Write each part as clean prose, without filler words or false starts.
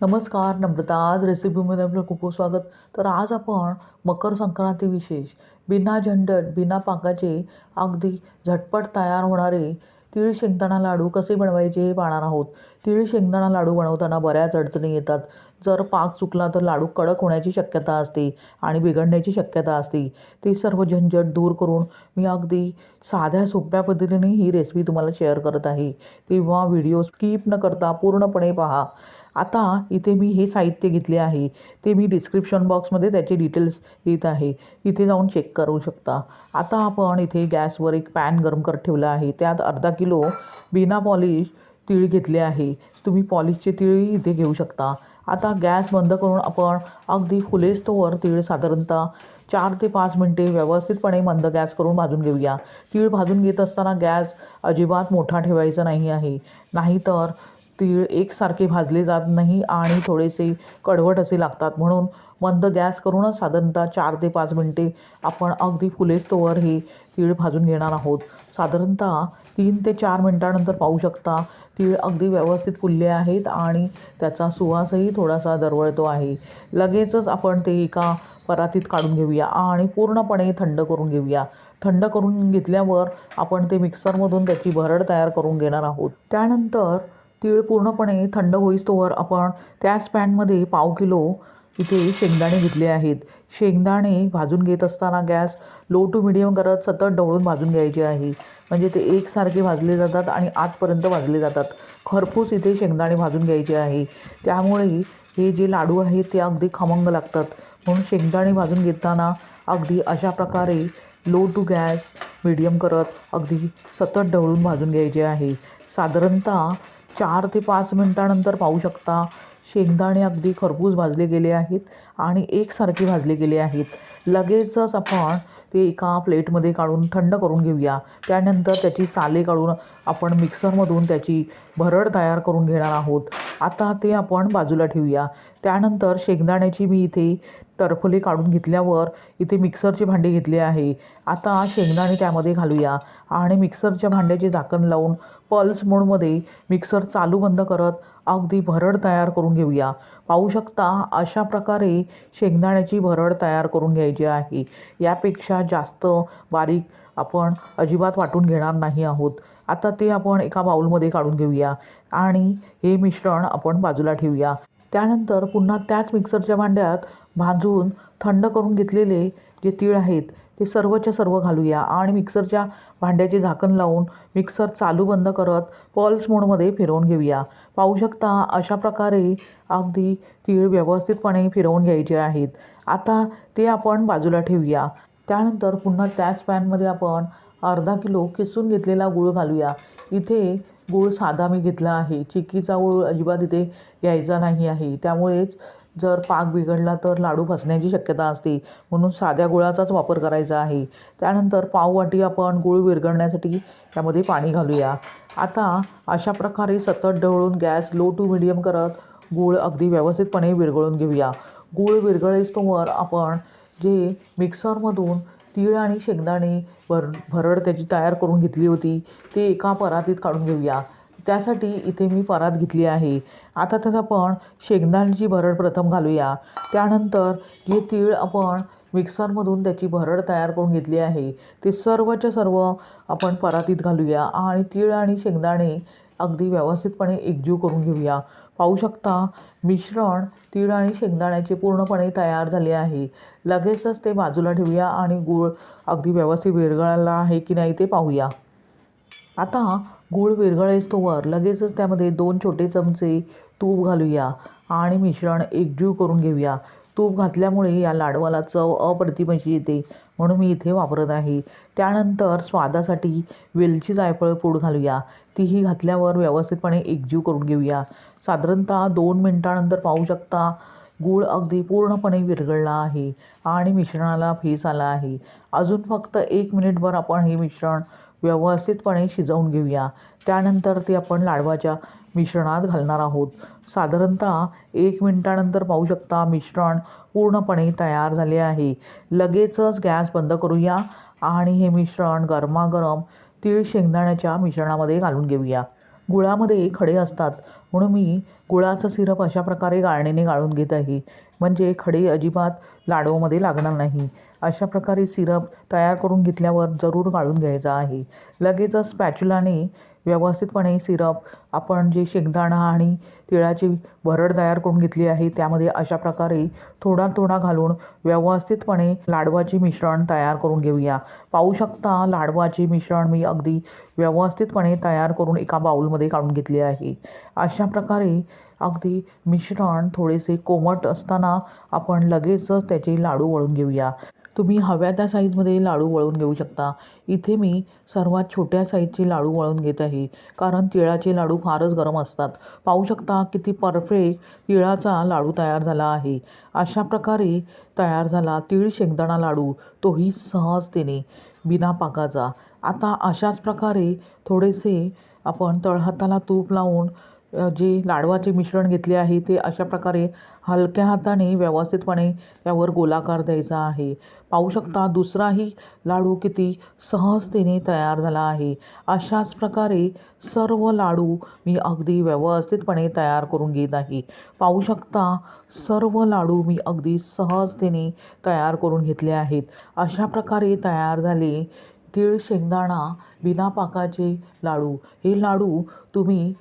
नमस्कार, नम्रता. आज रेसिपीमध्ये आपलं खूप खूप स्वागत. तर आज आपण मकर संक्रांती विशेष बिना झंझट, बिना पाकाचे अगदी झटपट तयार होणारे तीळ शेंगदाणा लाडू कसे बनवायचे हे पाहणार आहोत. तीळ शेंगदाणा लाडू बनवताना बऱ्याच अडचणी येतात. जर पाक चुकला तर लाडू कडक होण्याची शक्यता असते आणि बिघडण्याची शक्यता असते. ते सर्व झंझट दूर करून मी अगदी साध्या सोप्या पद्धतीने ही रेसिपी तुम्हाला शेअर करत आहे. तेव्हा व्हिडिओ स्किप न करता पूर्णपणे पहा. आता इथे मी हे साहित्य घेतले आहे, ते मी डिस्क्रिप्शन बॉक्समध्ये त्याचे डिटेल्स देत आहे, इथे जाऊन चेक करू शकता. आता आपण इथे गॅसवर एक पॅन गरम करत ठेवला आहे. त्यात अर्धा किलो बिना पॉलिश तीळ घेतले आहे. तुम्ही पॉलिशचे तीळही इथे घेऊ शकता. आता गॅस बंद करून आपण अगदी फुलेस्तोवर तीळ साधारणतः 4 ते 5 मिनटे व्यवस्थितपणे मंद गॅस करून भाजून घेऊया. तीळ भाजून घेत असताना गॅस अजिबात मोठा ठेवायचा नाही आहे, नाहीतर तीळ एकसारखे भाजले जात नाही आणि थोडेसे कडवट असे लागतात. म्हणून मंद गॅस करूनच साधारणतः 4 ते 5 मिनटे आपण अगदी फुलेस्तोवर हे तीळ भाजून घेणार आहोत. साधारणतः 3 ते 4 मिनटानंतर पाहू शकता तीळ अगदी व्यवस्थित फुलले आहेत आणि त्याचा सुवासही थोडासा दरवळतो आहे. लगेचच आपण ते एका परातीत काढून घेऊया आणि पूर्णपणे थंड करून घेऊया. थंड करून घेतल्यावर आपण ते मिक्सरमधून त्याची भरड तयार करून घेणार आहोत. त्यानंतर तीळ पूर्णपणे थंड होईस्तोवर आपण त्याच पॅनमध्ये पाव किलो इथे शेंगदाणे घेतले आहेत. शेंगदाणे भाजून घेत असताना गॅस लो टू मिडियम करत सतत ढवळून भाजून घ्यायचे आहे, म्हणजे ते एकसारखे भाजले जातात आणि आतपर्यंत भाजले जातात. खरपूस इथे शेंगदाणे भाजून घ्यायचे आहे, त्यामुळे हे जे लाडू आहेत ते अगदी खमंग लागतात. म्हणून शेंगदाणे भाजून घेताना अगदी अशा प्रकारे लो टू गॅस मिडियम करत अगदी सतत ढवळून भाजून घ्यायचे आहे. साधारणतः 4 ते 5 मिनटानंतर पाहू शकता शेंगदाणे अगदी खरपूस भाजले गेले आहेत आणि एकसारखे भाजले गेले आहेत. लगेचच आपण ते एका प्लेटमध्ये काढून थंड करून घेऊया. त्यानंतर त्याची साले काढून आपण मिक्सरमधून त्याची भरड तयार करून घेणार आहोत. आता ते आपण बाजूला ठेवूया. त्यानंतर शेंगदाण्याची मी इथे टरफले काढून घेतल्यावर इथे मिक्सरचे भांडे घेतले आहे. आता शेंगदाणे त्यामध्ये घालूया आणि मिक्सरच्या भांड्याचे झाकण लावून पल्स मोडमध्ये मिक्सर चालू बंद करत अगदी भरड तयार करून घेऊया. पाहू शकता अशा प्रकारे शेंगदाण्याची भरड तयार करून घ्यायची आहे. यापेक्षा जास्त बारीक आपण अजिबात वाटून घेणार नाही आहोत. आता ते आपण एका बाउलमध्ये काढून घेऊया आणि हे मिश्रण आपण बाजूला ठेवूया. त्यानंतर पुन्हा त्याच मिक्सरच्या भांड्यात भाजून थंड करून घेतलेले जे तीळ आहेत ते सर्वच्या सर्व घालूया आणि मिक्सरच्या भांड्याचे झाकण लावून मिक्सर चालू बंद करत पल्स मोडमध्ये फिरवून घेऊया. पाहू शकता अशा प्रकारे अगदी तीळ व्यवस्थितपणे फिरवून घ्यायचे आहेत. आता ते आपण बाजूला ठेवूया. त्यानंतर पुन्हा त्याच पॅनमध्ये आपण अर्धा किलो किसून घेतलेला गूळ घालूया. इथे गूळ साधा मी घेतला आहे, चिक्कीचा गूळ अजिबात इथे घ्यायचा नाही आहे. त्यामुळेच जर पाक बिघडला तर लाडू फसण्याची शक्यता असते, म्हणून साध्या गुळाचाच वापर करायचा आहे. त्यानंतर पाववाटी आपण गूळ विरघळण्यासाठी त्यामध्ये पाणी घालूया. आता अशा प्रकारे सतत ढवळून गॅस लो टू मिडियम करत गूळ अगदी व्यवस्थितपणे विरघळून घेऊया. गूळ विरघळेस्तोवर आपण जे मिक्सरमधून तीळ आणि शेंगदाणे भरड त्याची तयार करून घेतली होती ते एका परातीत काढून घेऊया. त्यासाठी इथे मी परात घेतली आहे. आता त्यात आपण शेंगदाण्याची भरड प्रथम घालूया. त्यानंतर जे तीळ आपण मिक्सरमधून त्याची भरड तयार करून घेतली आहे ते सर्वच्या सर्व आपण परातीत घालूया आणि तीळ आणि शेंगदाणे अगदी व्यवस्थितपणे एकजीव करून घेऊया. पाहू शकता मिश्रण तीळ आणि शेंगदाण्याचे पूर्णपणे तयार झाले आहे. लगेचच ते बाजूला ठेवूया आणि गूळ अगदी व्यवस्थित विरघळला आहे की नाही ते पाहूया. आता गूळ विरघळेस्तोवर लगेचच त्यामध्ये 2 छोटे चमचे तूप घालूया आणि मिश्रण एकजीव करून घेऊया. तूप घातल्यामुळे या लाडवाला चव अप्रतिम अशी येते, म्हणून मी इथे वापरत आहे. त्यानंतर स्वादासाठी वेलची जायफळ पूड घालूया. तीही घातल्यावर व्यवस्थितपणे एकजीव करून घेऊया. साधारणतः 2 मिनटानंतर पाहू शकता गूळ अगदी पूर्णपणे विरघळला आहे आणि मिश्रणाला फेस आला आहे. अजून फक्त 1 मिनिटभर आपण हे मिश्रण व्यवस्थितपणे शिजवून घेऊया. त्यानंतर ते आपण लाडवाच्या मिश्रणात घालणार आहोत. साधारणतः 1 मिनिटानंतर पाहू शकता मिश्रण पूर्णपणे तयार झाले आहे. लगेचच गॅस बंद करूया आणि हे मिश्रण गरमागरम तीळ शेंगदाण्याच्या मिश्रणामध्ये घालून घेऊया. गुळामध्ये खडे असतात, म्हणून मी गुळाचं सिरप अशा प्रकारे गाळणीने गाळून घेत आहे, म्हणजे खडे अजिबात लाडूमध्ये लागणार नाही. अशा प्रकारे सिरप तयार करून घेतल्यावर जरूर गाळून घ्यायचा आहे. लगेचच स्पॅच्युलाने व्यवस्थितपणे सिरप आपण जे शेंगदाणा आणि तिळाची भरड तयार करून घेतली आहे त्यामध्ये अशा प्रकारे थोडा थोडा घालून व्यवस्थितपणे लाडवाचे मिश्रण तयार करून घेऊया. पाहू शकता लाडवाचे मिश्रण मी अगदी व्यवस्थितपणे तयार करून एका बाउलमध्ये काढून घेतले आहे. अशा प्रकारे अगदी मिश्रण थोडेसे कोमट असताना आपण लगेचच त्याचे लाडू वळून घेऊया. तुम्ही हव्या त्या साईजमध्ये लाडू वळून घेऊ शकता. इथे मी सर्वात छोट्या साईजचे लाडू वळून घेत आहे, कारण तिळाचे लाडू फारच गरम असतात. पाहू शकता किती परफेक्ट तिळाचा लाडू तयार झाला आहे. अशा प्रकारे तयार झाला तीळ शेंगदाणा लाडू, तोही सहजतेने बिना पाकाचा. आता अशाच प्रकारे थोडेसे आपण तळहाताला तूप लावून जे लाडवाचे मिश्रण घेतले आहे ते अशा प्रकारे हलक्या हाताने व्यवस्थितपणे त्यावर गोलाकार द्यायचा आहे. पाहू शकता दुसराही लाडू किती सहजतेने तयार झाला आहे. अशाच प्रकारे सर्व लाडू मी अगदी व्यवस्थितपणे तयार करून घेत आहे. पाहू शकता सर्व लाडू मी अगदी सहजतेने तयार करून घेतले आहेत. अशा प्रकारे तयार झाले तीळ शेंगदाणा बिना पाकाचे लाडू. हे लाडू तुम्ही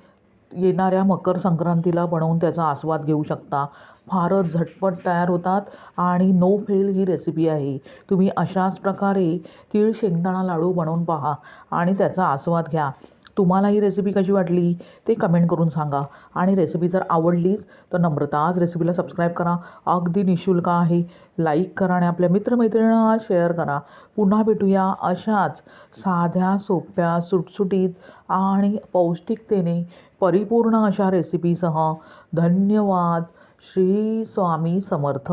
येणाऱ्या मकर संक्रांतीला बनवून त्याचा आस्वाद घेऊ शकता. फारच झटपट तयार होतात आणि नो फेल ही रेसिपी आहे. तुम्ही अशाच प्रकारे तीळ शेंगदाणा लाडू बनवून पहा आणि त्याचा आस्वाद घ्या. तुम्हाला ही रेसिपी कशी वाटली ते कमेंट करून सांगा. आणि रेसिपी जर आवडलीच तर नम्रता आज रेसिपीला सबस्क्राईब करा. अगदी निःशुल्क आहे. लाईक करा आणि आपल्या मित्रमैत्रिणींना शेअर करा. पुन्हा भेटूया अशाच साध्या सोप्या सुटसुटीत आणि पौष्टिकतेने परिपूर्ण अशा रेसिपीसह. धन्यवाद. श्री स्वामी समर्थ.